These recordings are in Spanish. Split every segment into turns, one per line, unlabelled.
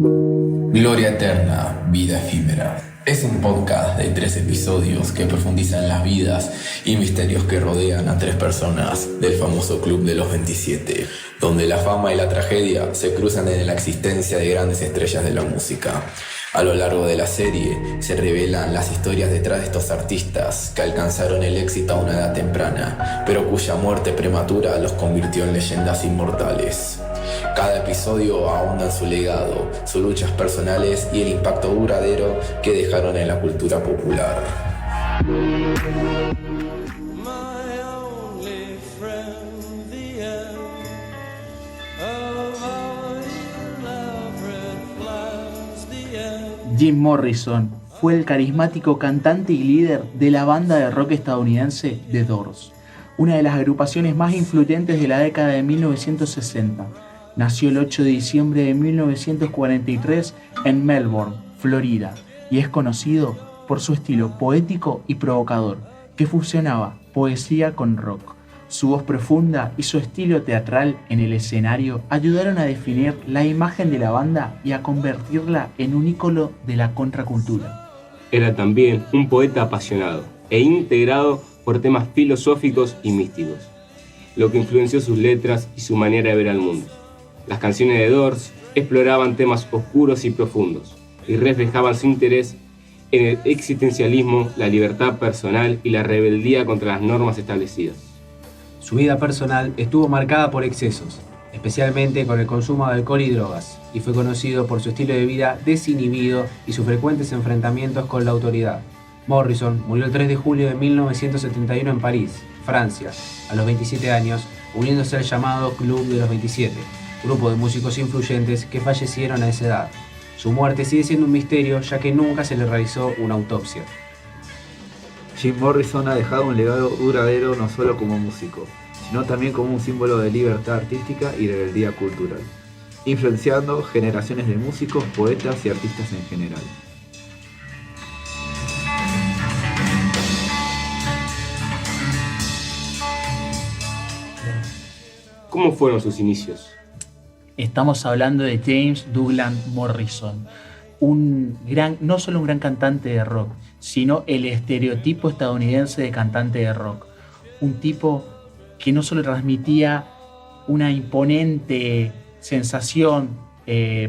Gloria Eterna, Vida Efímera. Es un podcast de 3 episodios que profundizan las vidas y misterios que rodean a 3 personas del famoso Club de los 27, donde la fama y la tragedia se cruzan en la existencia de grandes estrellas de la música. A lo largo de la serie se revelan las historias detrás de estos artistas que alcanzaron el éxito a una edad temprana, pero cuya muerte prematura los convirtió en leyendas inmortales. Cada episodio ahonda en su legado, sus luchas personales y el impacto duradero que dejaron en la cultura popular.
Jim Morrison fue el carismático cantante y líder de la banda de rock estadounidense The Doors, una de las agrupaciones más influyentes de la década de 1960. Nació el 8 de diciembre de 1943 en Melbourne, Florida, y es conocido por su estilo poético y provocador, que fusionaba poesía con rock. Su voz profunda y su estilo teatral en el escenario ayudaron a definir la imagen de la banda y a convertirla en un ícono de la contracultura.
Era también un poeta apasionado e integrado por temas filosóficos y místicos, lo que influenció sus letras y su manera de ver al mundo. Las canciones de Doors exploraban temas oscuros y profundos y reflejaban su interés en el existencialismo, la libertad personal y la rebeldía contra las normas establecidas.
Su vida personal estuvo marcada por excesos, especialmente con el consumo de alcohol y drogas, y fue conocido por su estilo de vida desinhibido y sus frecuentes enfrentamientos con la autoridad. Morrison murió el 3 de julio de 1971 en París, Francia, a los 27 años, uniéndose al llamado Club de los 27, grupo de músicos influyentes que fallecieron a esa edad. Su muerte sigue siendo un misterio, ya que nunca se le realizó una autopsia.
Jim Morrison ha dejado un legado duradero no solo como músico, sino también como un símbolo de libertad artística y rebeldía cultural, influenciando generaciones de músicos, poetas y artistas en general.
¿Cómo fueron sus inicios?
Estamos hablando de James Douglas Morrison, no solo un gran cantante de rock, sino el estereotipo estadounidense de cantante de rock. Un tipo que no solo transmitía una imponente sensación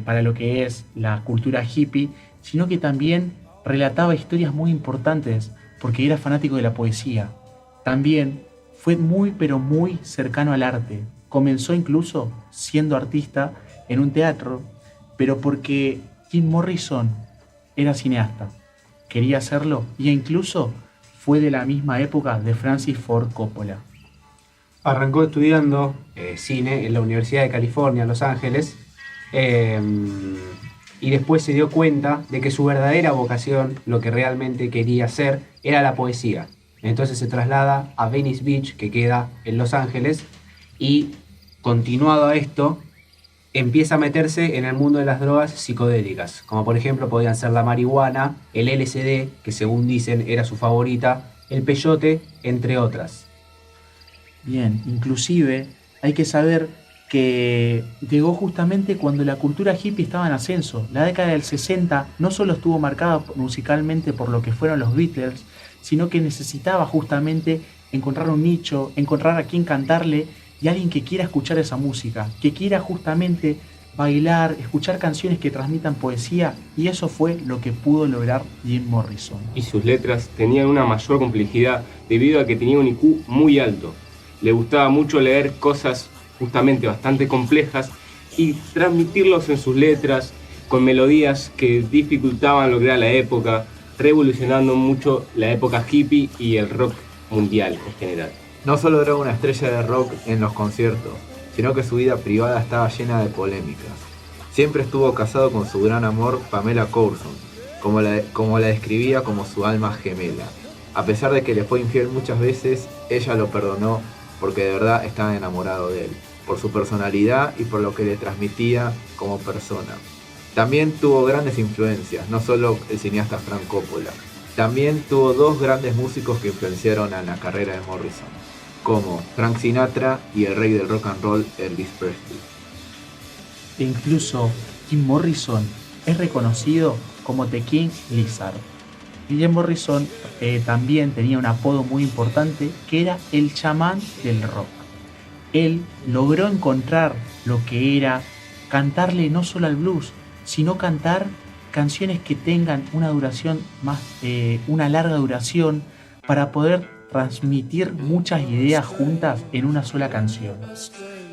para lo que es la cultura hippie, sino que también relataba historias muy importantes porque era fanático de la poesía. También fue muy cercano al arte. Comenzó incluso siendo artista en un teatro, pero porque Jim Morrison era cineasta, quería hacerlo e incluso fue de la misma época de Francis Ford Coppola.
Arrancó estudiando cine en la Universidad de California, Los Ángeles, y después se dio cuenta de que su verdadera vocación, lo que realmente quería hacer, era la poesía. Entonces se traslada a Venice Beach, que queda en Los Ángeles, y continuado a esto, empieza a meterse en el mundo de las drogas psicodélicas, como por ejemplo podían ser la marihuana, el LSD, que según dicen era su favorita, el peyote, entre otras.
Bien, inclusive hay que saber que llegó justamente cuando la cultura hippie estaba en ascenso. La década del 60 no solo estuvo marcada musicalmente por lo que fueron los Beatles, sino que necesitaba justamente encontrar un nicho, encontrar a quien cantarle y alguien que quiera escuchar esa música, que quiera justamente bailar, escuchar canciones que transmitan poesía, y eso fue lo que pudo lograr Jim Morrison.
Y sus letras tenían una mayor complejidad debido a que tenía un IQ muy alto. Le gustaba mucho leer cosas justamente bastante complejas y transmitirlos en sus letras con melodías que dificultaban lo que era la época, revolucionando mucho la época hippie y el rock mundial en general.
No solo era una estrella de rock en los conciertos, sino que su vida privada estaba llena de polémicas. Siempre estuvo casado con su gran amor Pamela Courson, como la describía como su alma gemela. A pesar de que le fue infiel muchas veces, ella lo perdonó porque de verdad estaba enamorado de él, por su personalidad y por lo que le transmitía como persona. También tuvo grandes influencias, no solo el cineasta Frank Coppola. También tuvo 2 grandes músicos que influenciaron a la carrera de Morrison, como Frank Sinatra y el rey del rock and roll Elvis Presley.
E incluso Jim Morrison es reconocido como The King Lizard. Y Jim Morrison también tenía un apodo muy importante que era el chamán del rock. Él logró encontrar lo que era cantarle no solo al blues, sino cantar canciones que tengan una duración una larga duración para poder transmitir muchas ideas juntas en una sola canción.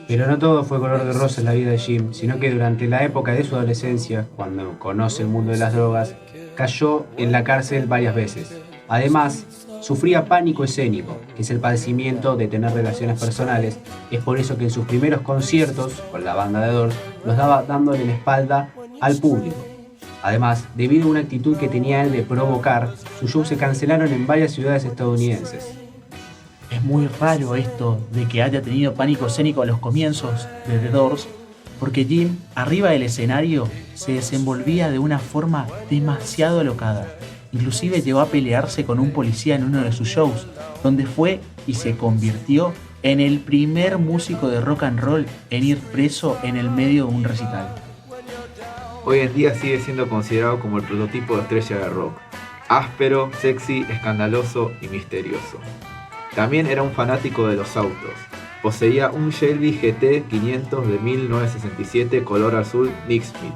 Pero no todo fue color de rosa en la vida de Jim, sino que durante la época de su adolescencia, cuando conoce el mundo de las drogas, cayó en la cárcel varias veces. Además, sufría pánico escénico, que es el padecimiento de tener relaciones personales. Es por eso que en sus primeros conciertos con la banda de Doors los daba dándole la espalda al público. Además, debido a una actitud que tenía él de provocar, sus shows se cancelaron en varias ciudades estadounidenses.
Es muy raro esto de que haya tenido pánico escénico a los comienzos de The Doors, porque Jim, arriba del escenario, se desenvolvía de una forma demasiado alocada. Inclusive llegó a pelearse con un policía en uno de sus shows, donde fue y se convirtió en el primer músico de rock and roll en ir preso en el medio de un recital.
Hoy en día sigue siendo considerado como el prototipo de estrella de rock. Áspero, sexy, escandaloso y misterioso. También era un fanático de los autos. Poseía un Shelby GT 500 de 1967 color azul Nick Smith,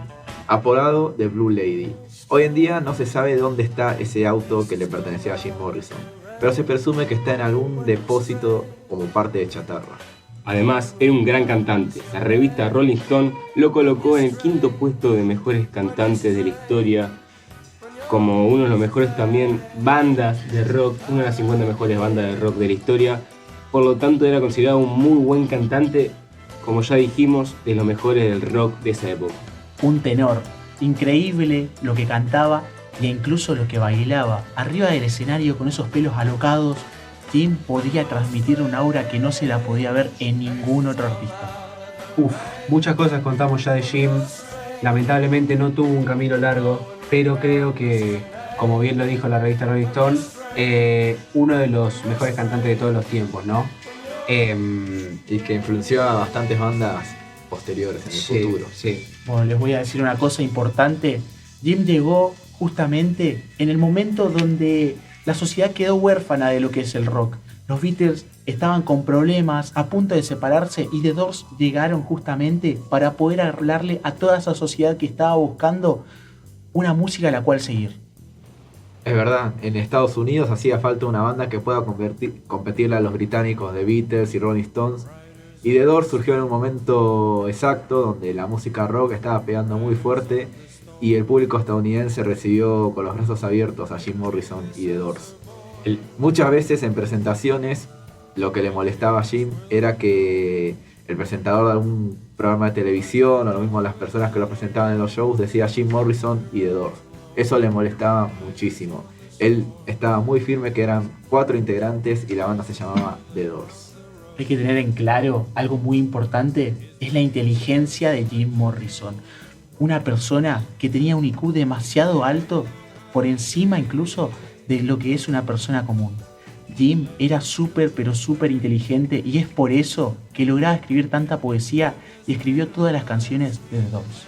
apodado The Blue Lady. Hoy en día no se sabe dónde está ese auto que le pertenecía a Jim Morrison, pero se presume que está en algún depósito como parte de chatarra.
Además, era un gran cantante. La revista Rolling Stone lo colocó en el 5º puesto de mejores cantantes de la historia, como uno de los mejores también bandas de rock, una de las 50 mejores bandas de rock de la historia. Por lo tanto, era considerado un muy buen cantante, como ya dijimos, de los mejores del rock de esa época.
Un tenor, increíble lo que cantaba e incluso lo que bailaba. Arriba del escenario con esos pelos alocados, Jim podía transmitir un aura que no se la podía ver en ningún otro artista.
Muchas cosas contamos ya de Jim. Lamentablemente no tuvo un camino largo, pero creo que, como bien lo dijo la revista Rolling Stone, uno de los mejores cantantes de todos los tiempos, ¿no?
Y que influenció a bastantes bandas posteriores en el futuro.
Sí.
Bueno, les voy a decir una cosa importante. Jim llegó justamente en el momento donde la sociedad quedó huérfana de lo que es el rock. Los Beatles estaban con problemas, a punto de separarse, y The Doors llegaron justamente para poder hablarle a toda esa sociedad que estaba buscando una música a la cual seguir.
Es verdad, en Estados Unidos hacía falta una banda que pueda competirle a los británicos de Beatles y Rolling Stones, y The Doors surgió en un momento exacto donde la música rock estaba pegando muy fuerte y el público estadounidense recibió con los brazos abiertos a Jim Morrison y The Doors. Muchas veces en presentaciones lo que le molestaba a Jim era que el presentador de algún programa de televisión o lo mismo las personas que lo presentaban en los shows decía Jim Morrison y The Doors. Eso le molestaba muchísimo. Él estaba muy firme que eran 4 integrantes y la banda se llamaba The Doors.
Hay que tener en claro algo muy importante, es la inteligencia de Jim Morrison. Una persona que tenía un IQ demasiado alto, por encima incluso de lo que es una persona común. Jim era súper inteligente y es por eso que lograba escribir tanta poesía y escribió todas las canciones de The Doors.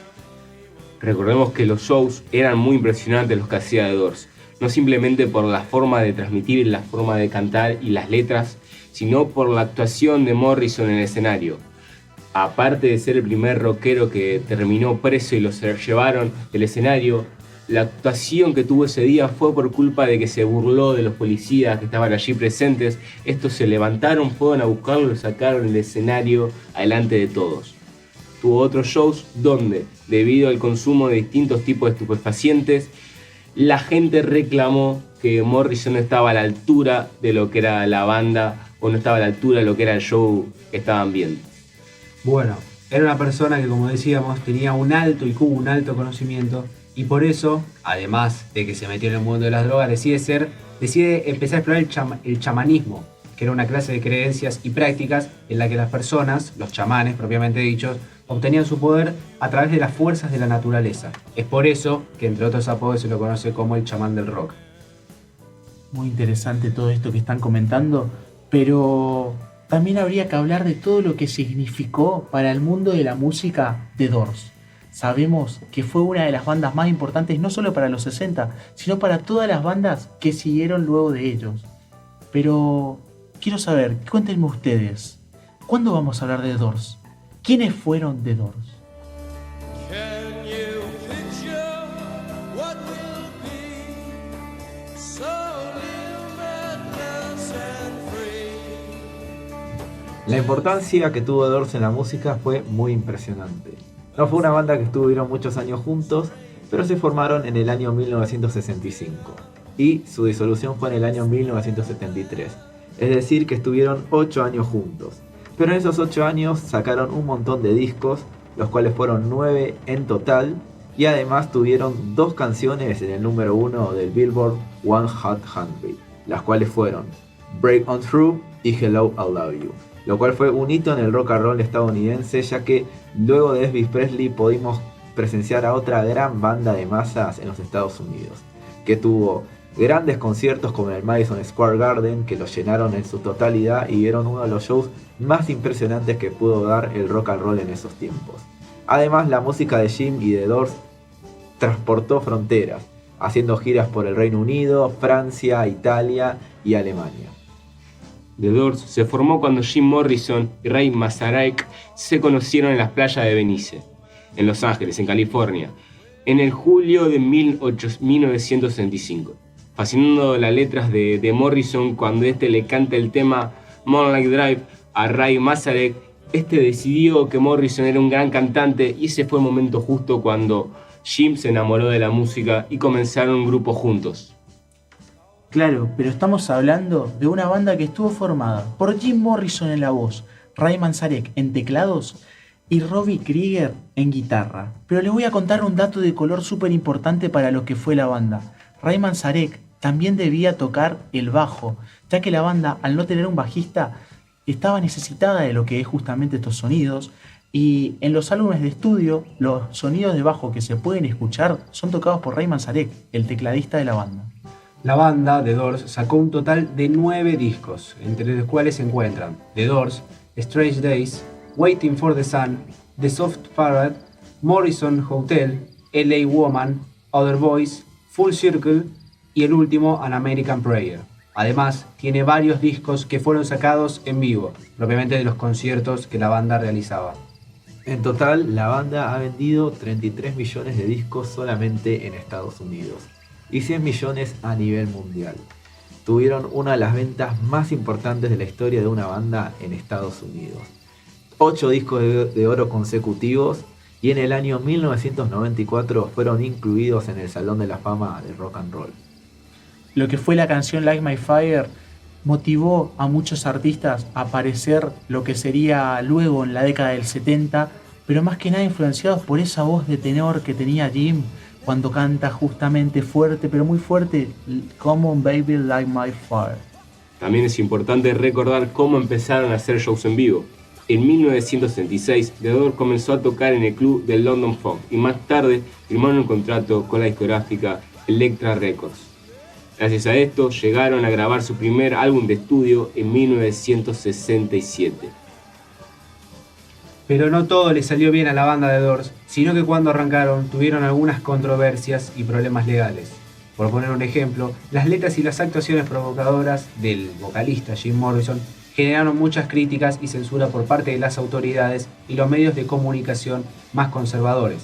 Recordemos que los shows eran muy impresionantes los que hacía The Doors, no simplemente por la forma de transmitir, la forma de cantar y las letras, sino por la actuación de Morrison en el escenario. Aparte de ser el primer rockero que terminó preso y lo llevaron del escenario, la actuación que tuvo ese día fue por culpa de que se burló de los policías que estaban allí presentes. Estos se levantaron, fueron a buscarlo y lo sacaron del escenario adelante de todos. Tuvo otros shows donde, debido al consumo de distintos tipos de estupefacientes, la gente reclamó que Morrison no estaba a la altura de lo que era la banda o no estaba a la altura de lo que era el show que estaban viendo.
Bueno, era una persona que, como decíamos, tenía un alto IQ, un alto conocimiento, y por eso, además de que se metió en el mundo de las drogas, decide empezar a explorar el chamanismo, que era una clase de creencias y prácticas en la que las personas, los chamanes propiamente dichos, obtenían su poder a través de las fuerzas de la naturaleza. Es por eso que, entre otros apodos, se lo conoce como el chamán del rock.
Muy interesante todo esto que están comentando, pero también habría que hablar de todo lo que significó para el mundo de la música The Doors. sabemos que fue una de las bandas más importantes no solo para los 60, sino para todas las bandas que siguieron luego de ellos. Pero quiero saber, cuéntenme ustedes, ¿cuándo vamos a hablar de The Doors? ¿Quiénes fueron The Doors?
Can you picture what will be? So live madness and free.
La importancia que tuvo The Doors en la música fue muy impresionante. No fue una banda que estuvieron muchos años juntos, pero se formaron en el año 1965 y su disolución fue en el año 1973, es decir que estuvieron 8 años juntos. Pero en esos 8 años sacaron un montón de discos, los cuales fueron 9 en total, y además tuvieron 2 canciones en el número 1 del Billboard 100, las cuales fueron Break On Through y Hello I Love You, lo cual fue un hito en el rock and roll estadounidense, ya que luego de Elvis Presley pudimos presenciar a otra gran banda de masas en los Estados Unidos, que tuvo grandes conciertos como en el Madison Square Garden, que los llenaron en su totalidad y dieron uno de los shows más impresionantes que pudo dar el rock and roll en esos tiempos. Además, la música de Jim y The Doors transportó fronteras, haciendo giras por el Reino Unido, Francia, Italia y Alemania.
The Doors se formó cuando Jim Morrison y Ray Manzarek se conocieron en las playas de Venice, en Los Ángeles, en California, en el julio de 1965. Fascinando las letras de Morrison cuando este le canta el tema Moonlight Drive a Ray Manzarek, este decidió que Morrison era un gran cantante y ese fue el momento justo cuando Jim se enamoró de la música y comenzaron un grupo juntos.
Claro, pero estamos hablando de una banda que estuvo formada por Jim Morrison en la voz, Ray Manzarek en teclados y Robbie Krieger en guitarra. Pero les voy a contar un dato de color súper importante para lo que fue la banda. Ray Manzarek también debía tocar el bajo, ya que la banda, al no tener un bajista, estaba necesitada de lo que es justamente estos sonidos, y en los álbumes de estudio, los sonidos de bajo que se pueden escuchar son tocados por Ray Manzarek, el tecladista de la banda.
La banda The Doors sacó un total de 9 discos, entre los cuales se encuentran The Doors, Strange Days, Waiting for the Sun, The Soft Parade, Morrison Hotel, LA Woman, Other Boys, Full Circle y el último An American Prayer. Además, tiene varios discos que fueron sacados en vivo, propiamente de los conciertos que la banda realizaba.
En total, la banda ha vendido 33 millones de discos solamente en Estados Unidos y 100 millones a nivel mundial. Tuvieron una de las ventas más importantes de la historia de una banda en Estados Unidos. 8 discos de oro consecutivos y en el año 1994 fueron incluidos en el Salón de la Fama del Rock and Roll.
Lo que fue la canción Light My Fire motivó a muchos artistas a aparecer lo que sería luego en la década del 70, pero más que nada influenciados por esa voz de tenor que tenía Jim cuando canta justamente fuerte, pero muy fuerte, Come on Baby Light My Fire.
También es importante recordar cómo empezaron a hacer shows en vivo. En 1966, The Doors comenzó a tocar en el club del London Fog y más tarde firmaron un contrato con la discográfica Elektra Records. Gracias a esto, llegaron a grabar su primer álbum de estudio en 1967.
Pero no todo le salió bien a la banda The Doors, sino que cuando arrancaron tuvieron algunas controversias y problemas legales. Por poner un ejemplo, las letras y las actuaciones provocadoras del vocalista Jim Morrison generaron muchas críticas y censura por parte de las autoridades y los medios de comunicación más conservadores.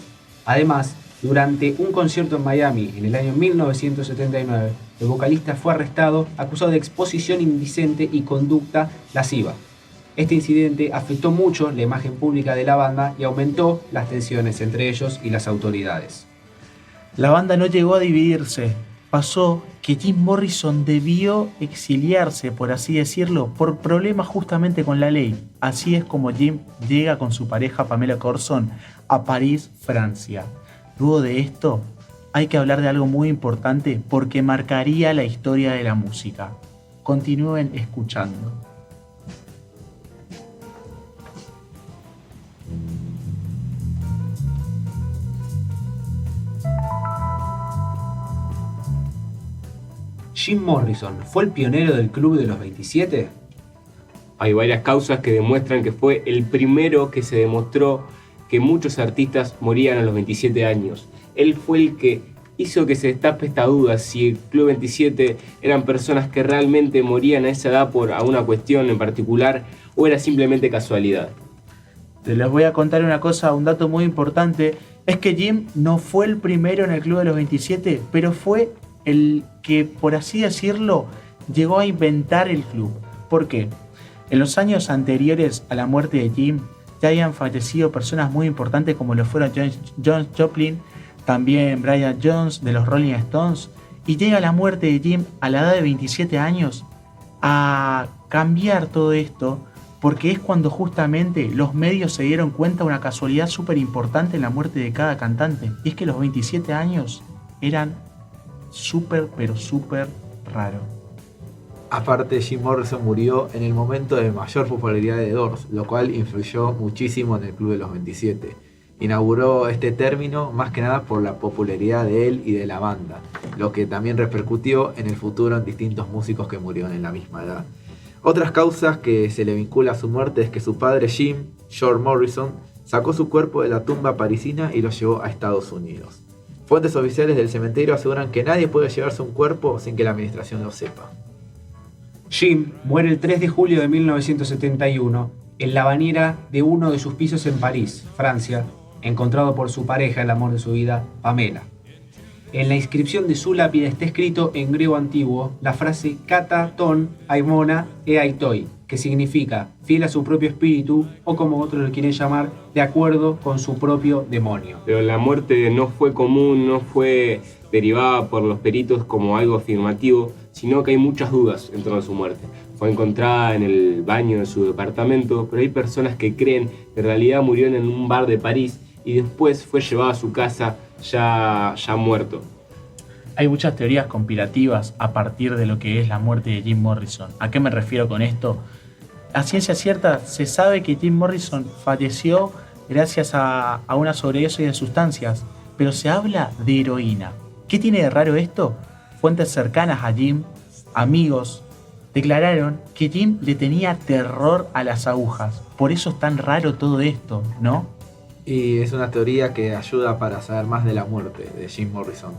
Además, durante un concierto en Miami en el año 1979, el vocalista fue arrestado acusado de exposición indecente y conducta lasciva. Este incidente afectó mucho la imagen pública de la banda y aumentó las tensiones entre ellos y las autoridades.
La banda no llegó a dividirse. Pasó que Jim Morrison debió exiliarse, por así decirlo, por problemas justamente con la ley. Así es como Jim llega con su pareja Pamela Courson a París, Francia. Luego de esto, hay que hablar de algo muy importante porque marcaría la historia de la música. Continúen escuchando.
¿Jim Morrison fue el pionero del Club de los 27?
Hay varias causas que demuestran que fue el primero que se demostró que muchos artistas morían a los 27 años. Él fue el que hizo que se destape esta duda si el Club 27 eran personas que realmente morían a esa edad por alguna cuestión en particular o era simplemente casualidad.
Te les voy a contar una cosa, un dato muy importante, es que Jim no fue el primero en el Club de los 27, pero fue el que, por así decirlo, llegó a inventar el club. ¿Por qué? En los años anteriores a la muerte de Jim, ya habían fallecido personas muy importantes como lo fueron John Joplin, también Brian Jones de los Rolling Stones, y llega la muerte de Jim a la edad de 27 años a cambiar todo esto, porque es cuando justamente los medios se dieron cuenta de una casualidad súper importante en la muerte de cada cantante, y es que los 27 años eran súper, pero súper raros.
Aparte, Jim Morrison murió en el momento de mayor popularidad de Doors, lo cual influyó muchísimo en el Club de los 27. Inauguró este término más que nada por la popularidad de él y de la banda, lo que también repercutió en el futuro en distintos músicos que murieron en la misma edad. Otras causas que se le vincula a su muerte es que su padre Jim, George Morrison, sacó su cuerpo de la tumba parisina y lo llevó a Estados Unidos. Fuentes oficiales del cementerio aseguran que nadie puede llevarse un cuerpo sin que la administración lo sepa.
Jim muere el 3 de julio de 1971 en la bañera de uno de sus pisos en París, Francia, encontrado por su pareja, el amor de su vida, Pamela. En la inscripción de su lápida está escrito en griego antiguo la frase Kata ton aimona e aitoi, que significa fiel a su propio espíritu o, como otros lo quieren llamar, de acuerdo con su propio demonio.
Pero la muerte no fue común, no fue derivada por los peritos como algo afirmativo, sino que hay muchas dudas en torno a su muerte. Fue encontrada en el baño de su departamento, pero hay personas que creen que en realidad murió en un bar de París y después fue llevado a su casa ya muerto.
Hay muchas teorías conspirativas a partir de lo que es la muerte de Jim Morrison. ¿A qué me refiero con esto? A ciencia cierta se sabe que Jim Morrison falleció gracias a una sobredosis de sustancias, pero se habla de heroína. ¿Qué tiene de raro esto? Fuentes cercanas a Jim, amigos, declararon que Jim le tenía terror a las agujas. Por eso es tan raro todo esto, ¿no?
Y es una teoría que ayuda para saber más de la muerte de Jim Morrison.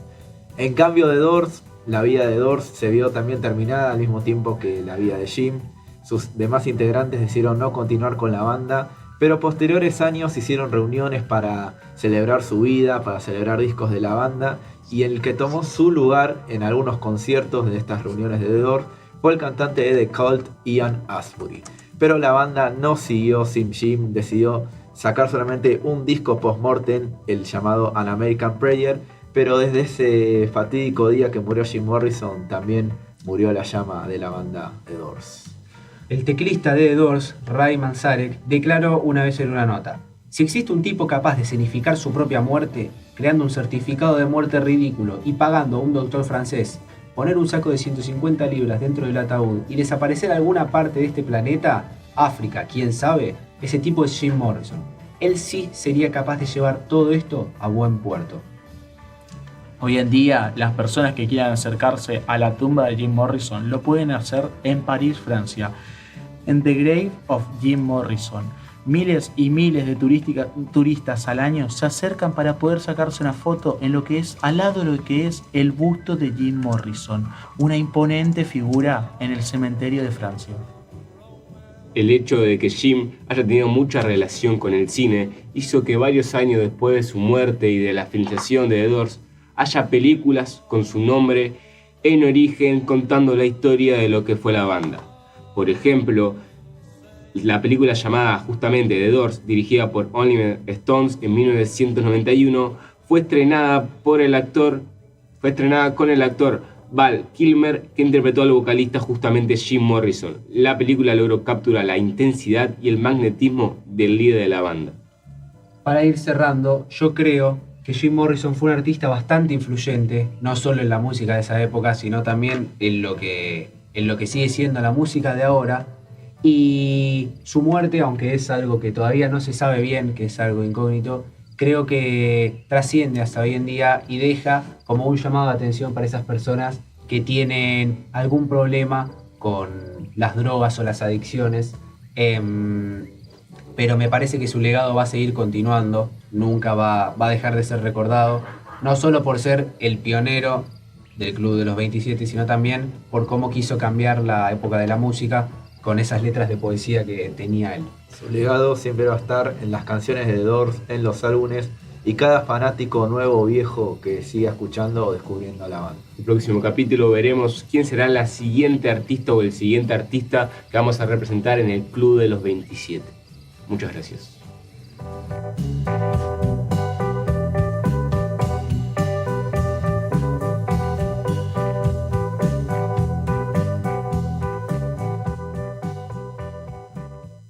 En cambio de Doors, la vida de Doors se vio también terminada al mismo tiempo que la vida de Jim. Sus demás integrantes decidieron no continuar con la banda, pero posteriores años hicieron reuniones para celebrar su vida, para celebrar discos de la banda, y el que tomó su lugar en algunos conciertos de estas reuniones de The Doors fue el cantante de The Cult, Ian Astbury. Pero la banda no siguió sin Jim, decidió sacar solamente un disco post-mortem, el llamado An American Prayer, pero desde ese fatídico día que murió Jim Morrison también murió la llama de la banda The Doors.
El teclista de The Doors, Ray Manzarek, declaró una vez en una nota: si existe un tipo capaz de escenificar su propia muerte, creando un certificado de muerte ridículo y pagando a un doctor francés, poner un saco de 150 libras dentro del ataúd y desaparecer alguna parte de este planeta, África, quién sabe, ese tipo es Jim Morrison. Él sí sería capaz de llevar todo esto a buen puerto.
Hoy en día, las personas que quieran acercarse a la tumba de Jim Morrison lo pueden hacer en París, Francia, en The Grave of Jim Morrison. Miles y miles de turistas al año se acercan para poder sacarse una foto en lo que es al lado de lo que es el busto de Jim Morrison, una imponente figura en el cementerio de Francia.
El hecho de que Jim haya tenido mucha relación con el cine hizo que varios años después de su muerte y de la finalización de The Doors haya películas con su nombre en origen contando la historia de lo que fue la banda. Por ejemplo, la película llamada justamente The Doors, dirigida por Oliver Stone en 1991, fue estrenada con el actor Val Kilmer, que interpretó al vocalista justamente Jim Morrison. La película logró capturar la intensidad y el magnetismo del líder de la banda.
Para ir cerrando, yo creo que Jim Morrison fue un artista bastante influyente, no solo en la música de esa época, sino también en lo que sigue siendo la música de ahora. Y su muerte, aunque es algo que todavía no se sabe bien, que es algo incógnito, creo que trasciende hasta hoy en día y deja como un llamado de atención para esas personas que tienen algún problema con las drogas o las adicciones. pero me parece que su legado va a seguir continuando, nunca va a dejar de ser recordado, no solo por ser el pionero del Club de los 27, sino también por cómo quiso cambiar la época de la música con esas letras de poesía que tenía él.
Su legado siempre va a estar en las canciones de The Doors, en los álbumes y cada fanático nuevo o viejo que siga escuchando o descubriendo a la banda.
En el próximo capítulo veremos quién será la siguiente artista o el siguiente artista que vamos a representar en el Club de los 27. Muchas gracias.